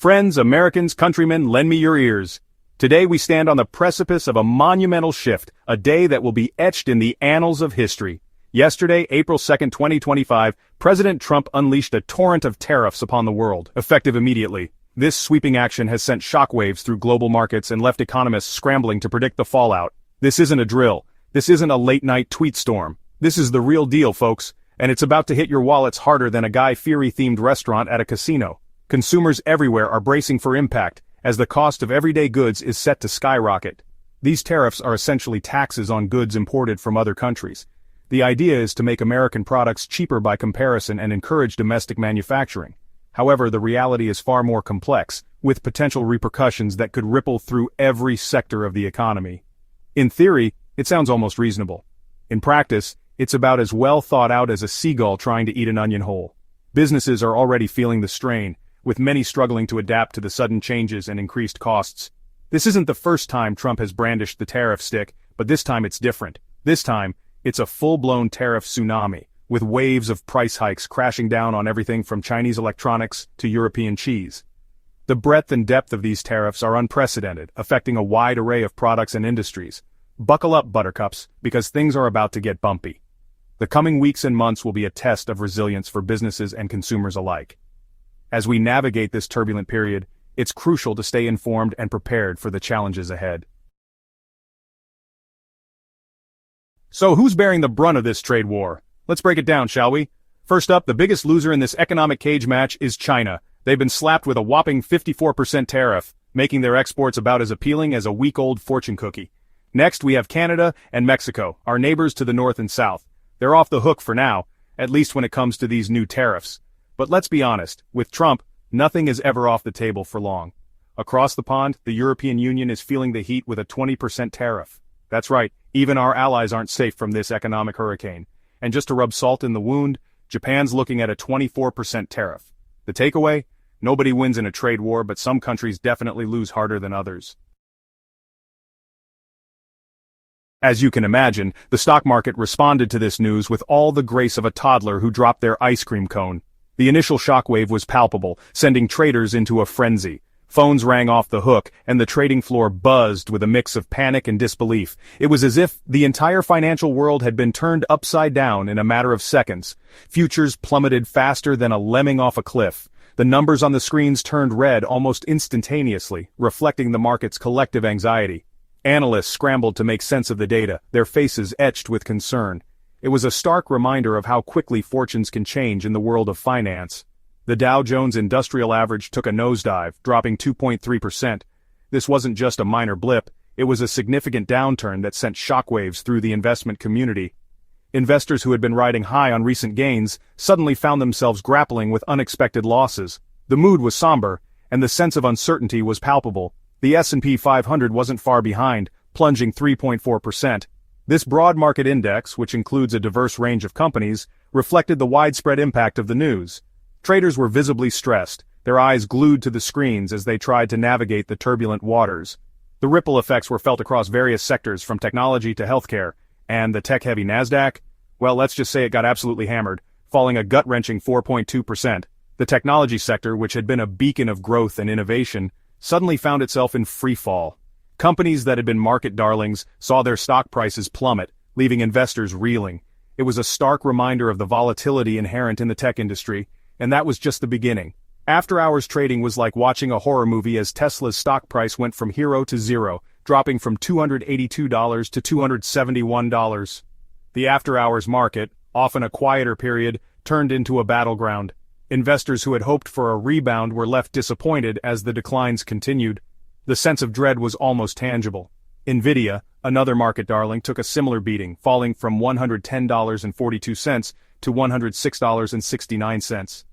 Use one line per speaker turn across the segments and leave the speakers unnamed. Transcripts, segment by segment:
Friends, Americans, countrymen, lend me your ears. Today we stand on the precipice of a monumental shift, a day that will be etched in the annals of history. Yesterday, April 2nd, 2025, President Trump unleashed a torrent of tariffs upon the world, effective immediately. This sweeping action has sent shockwaves through global markets and left economists scrambling to predict the fallout. This isn't a drill. This isn't a late-night tweet storm. This is the real deal, folks, and it's about to hit your wallets harder than a Guy Fieri-themed restaurant at a casino. Consumers everywhere are bracing for impact, as the cost of everyday goods is set to skyrocket. These tariffs are essentially taxes on goods imported from other countries. The idea is to make American products cheaper by comparison and encourage domestic manufacturing. However, the reality is far more complex, with potential repercussions that could ripple through every sector of the economy. In theory, it sounds almost reasonable. In practice, it's about as well thought out as a seagull trying to eat an onion whole. Businesses are already feeling the strain, with many struggling to adapt to the sudden changes and increased costs. This isn't the first time Trump has brandished the tariff stick, but this time it's different. This time, it's a full-blown tariff tsunami, with waves of price hikes crashing down on everything from Chinese electronics to European cheese. The breadth and depth of these tariffs are unprecedented, affecting a wide array of products and industries. Buckle up, buttercups, because things are about to get bumpy. The coming weeks and months will be a test of resilience for businesses and consumers alike. As we navigate this turbulent period, it's crucial to stay informed and prepared for the challenges ahead. So who's bearing the brunt of this trade war? Let's break it down, shall we? First up, the biggest loser in this economic cage match is China. They've been slapped with a whopping 54% tariff, making their exports about as appealing as a week-old fortune cookie. Next, we have Canada and Mexico, our neighbors to the north and south. They're off the hook for now, at least when it comes to these new tariffs. But let's be honest, with Trump, nothing is ever off the table for long. Across the pond, the European Union is feeling the heat with a 20% tariff. That's right, even our allies aren't safe from this economic hurricane. And just to rub salt in the wound, Japan's looking at a 24% tariff. The takeaway? Nobody wins in a trade war, but some countries definitely lose harder than others. As you can imagine, the stock market responded to this news with all the grace of a toddler who dropped their ice cream cone. The initial shockwave was palpable, sending traders into a frenzy. Phones rang off the hook, and the trading floor buzzed with a mix of panic and disbelief. It was as if the entire financial world had been turned upside down in a matter of seconds. Futures plummeted faster than a lemming off a cliff. The numbers on the screens turned red almost instantaneously, reflecting the market's collective anxiety. Analysts scrambled to make sense of the data, their faces etched with concern. It was a stark reminder of how quickly fortunes can change in the world of finance. The Dow Jones Industrial Average took a nosedive, dropping 2.3%. This wasn't just a minor blip, it was a significant downturn that sent shockwaves through the investment community. Investors who had been riding high on recent gains suddenly found themselves grappling with unexpected losses. The mood was somber, and the sense of uncertainty was palpable. The S&P 500 wasn't far behind, plunging 3.4%. This broad market index, which includes a diverse range of companies, reflected the widespread impact of the news. Traders were visibly stressed, their eyes glued to the screens as they tried to navigate the turbulent waters. The ripple effects were felt across various sectors from technology to healthcare, and the tech-heavy Nasdaq? Well, let's just say it got absolutely hammered, falling a gut-wrenching 4.2%. The technology sector, which had been a beacon of growth and innovation, suddenly found itself in free fall. Companies that had been market darlings saw their stock prices plummet, leaving investors reeling. It was a stark reminder of the volatility inherent in the tech industry, and that was just the beginning. After-hours trading was like watching a horror movie as Tesla's stock price went from hero to zero, dropping from $282 to $271. The after-hours market, often a quieter period, turned into a battleground. Investors who had hoped for a rebound were left disappointed as the declines continued. The sense of dread was almost tangible. Nvidia, another market darling, took a similar beating, falling from $110.42 to $106.69.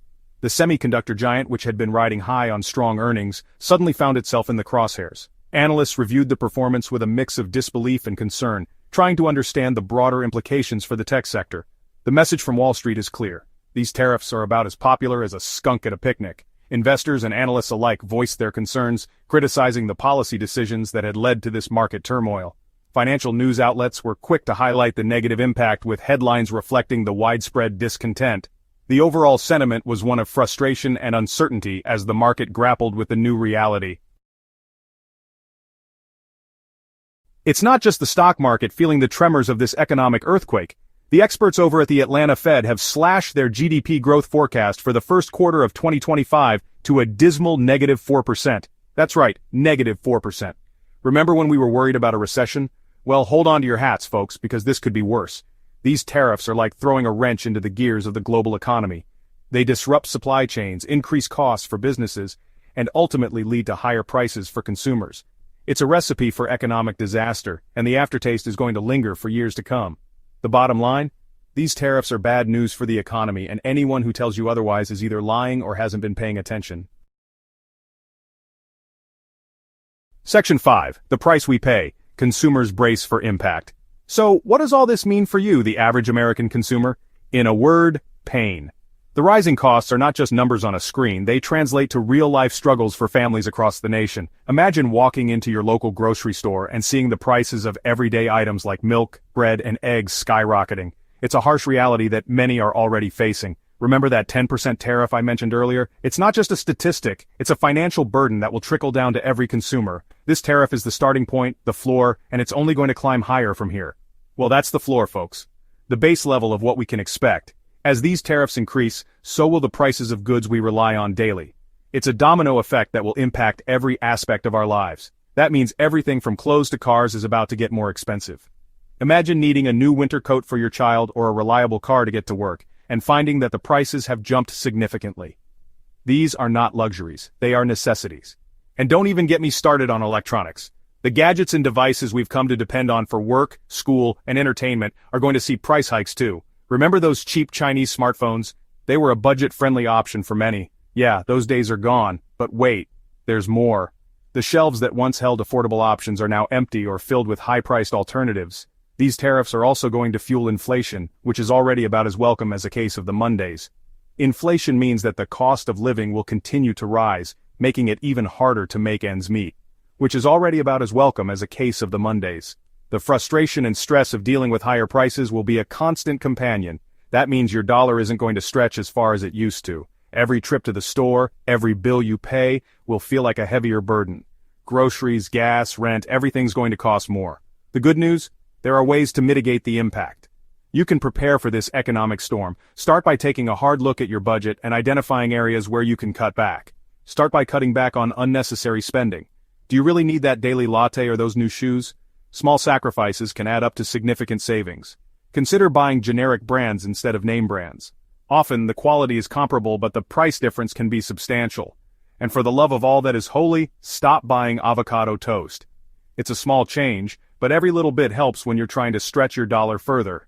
The semiconductor giant, which had been riding high on strong earnings, suddenly found itself in the crosshairs. Analysts reviewed the performance with a mix of disbelief and concern, trying to understand the broader implications for the tech sector. The message from Wall Street is clear. These tariffs are about as popular as a skunk at a picnic. Investors and analysts alike voiced their concerns, criticizing the policy decisions that had led to this market turmoil. Financial news outlets were quick to highlight the negative impact with headlines reflecting the widespread discontent. The overall sentiment was one of frustration and uncertainty as the market grappled with the new reality. It's not just the stock market feeling the tremors of this economic earthquake. The experts over at the Atlanta Fed have slashed their GDP growth forecast for the first quarter of 2025 to a dismal -4%. That's right, -4%. Remember when we were worried about a recession? Well, hold on to your hats, folks, because this could be worse. These tariffs are like throwing a wrench into the gears of the global economy. They disrupt supply chains, increase costs for businesses, and ultimately lead to higher prices for consumers. It's a recipe for economic disaster, and the aftertaste is going to linger for years to come. The bottom line? These tariffs are bad news for the economy, and anyone who tells you otherwise is either lying or hasn't been paying attention. Section 5. The price we pay. Consumers brace for impact. So, what does all this mean for you, the average American consumer? In a word, pain. The rising costs are not just numbers on a screen, they translate to real-life struggles for families across the nation. Imagine walking into your local grocery store and seeing the prices of everyday items like milk, bread, and eggs skyrocketing. It's a harsh reality that many are already facing. Remember that 10% tariff I mentioned earlier? It's not just a statistic, it's a financial burden that will trickle down to every consumer. This tariff is the starting point, the floor, and it's only going to climb higher from here. Well, that's the floor, folks. The base level of what we can expect. As these tariffs increase, so will the prices of goods we rely on daily. It's a domino effect that will impact every aspect of our lives. That means everything from clothes to cars is about to get more expensive. Imagine needing a new winter coat for your child or a reliable car to get to work, and finding that the prices have jumped significantly. These are not luxuries, they are necessities. And don't even get me started on electronics. The gadgets and devices we've come to depend on for work, school, and entertainment are going to see price hikes too. Remember those cheap Chinese smartphones? They were a budget-friendly option for many. Yeah, those days are gone, but wait, there's more. The shelves that once held affordable options are now empty or filled with high-priced alternatives. These tariffs are also going to fuel inflation, which is already about as welcome as a case of the Mondays. Inflation means that the cost of living will continue to rise, making it even harder to make ends meet, which is already about as welcome as a case of the Mondays. The frustration and stress of dealing with higher prices will be a constant companion. That means your dollar isn't going to stretch as far as it used to. Every trip to the store, every bill you pay, will feel like a heavier burden. Groceries, gas, rent, everything's going to cost more. The good news? There are ways to mitigate the impact. You can prepare for this economic storm. Start by taking a hard look at your budget and identifying areas where you can cut back. Start by cutting back on unnecessary spending. Do you really need that daily latte or those new shoes? Small sacrifices can add up to significant savings. Consider buying generic brands instead of name brands. Often, the quality is comparable but the price difference can be substantial. And for the love of all that is holy, stop buying avocado toast. It's a small change, but every little bit helps when you're trying to stretch your dollar further.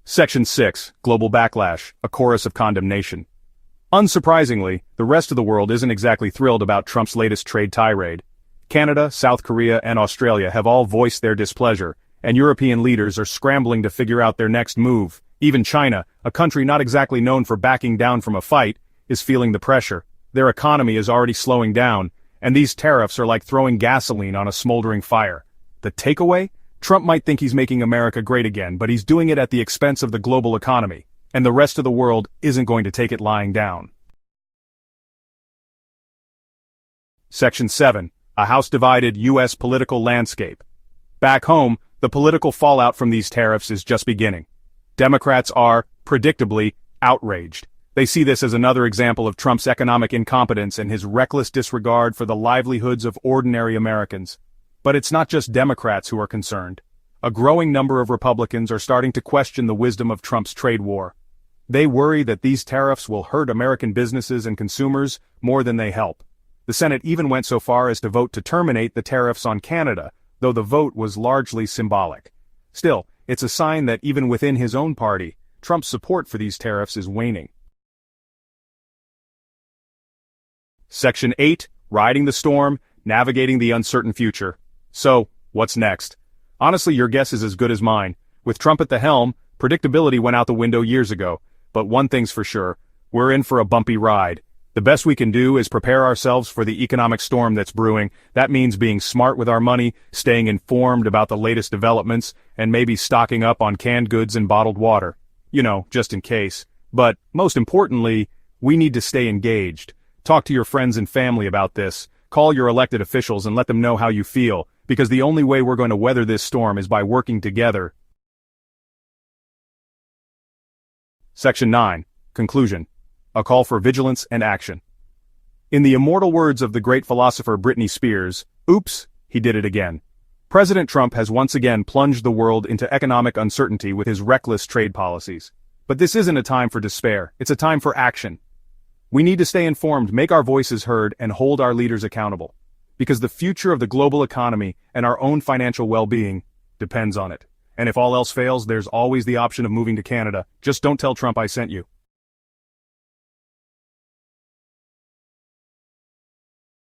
Section 6. Global Backlash, a chorus of condemnation. Unsurprisingly, the rest of the world isn't exactly thrilled about Trump's latest trade tirade. Canada, South Korea, and Australia have all voiced their displeasure, and European leaders are scrambling to figure out their next move. Even China, a country not exactly known for backing down from a fight, is feeling the pressure. Their economy is already slowing down, and these tariffs are like throwing gasoline on a smoldering fire. The takeaway? Trump might think he's making America great again, but he's doing it at the expense of the global economy, and the rest of the world isn't going to take it lying down. Section 7. A House-divided U.S. political landscape. Back home, the political fallout from these tariffs is just beginning. Democrats are, predictably, outraged. They see this as another example of Trump's economic incompetence and his reckless disregard for the livelihoods of ordinary Americans. But it's not just Democrats who are concerned. A growing number of Republicans are starting to question the wisdom of Trump's trade war. They worry that these tariffs will hurt American businesses and consumers more than they help. The Senate even went so far as to vote to terminate the tariffs on Canada, though the vote was largely symbolic. Still, it's a sign that even within his own party, Trump's support for these tariffs is waning. Section 8. Riding the Storm, Navigating the Uncertain Future. So, what's next? Honestly, your guess is as good as mine. With Trump at the helm, predictability went out the window years ago. But one thing's for sure, we're in for a bumpy ride. The best we can do is prepare ourselves for the economic storm that's brewing. That means being smart with our money, staying informed about the latest developments, and maybe stocking up on canned goods and bottled water. just in case. But, most importantly, we need to stay engaged. Talk to your friends and family about this. Call your elected officials and let them know how you feel, because the only way we're going to weather this storm is by working together. Section 9. Conclusion. A call for vigilance and action. In the immortal words of the great philosopher Britney Spears, oops, he did it again. President Trump has once again plunged the world into economic uncertainty with his reckless trade policies. But this isn't a time for despair, it's a time for action. We need to stay informed, make our voices heard, and hold our leaders accountable. Because the future of the global economy and our own financial well-being depends on it. And if all else fails, there's always the option of moving to Canada. Just don't tell Trump I sent you.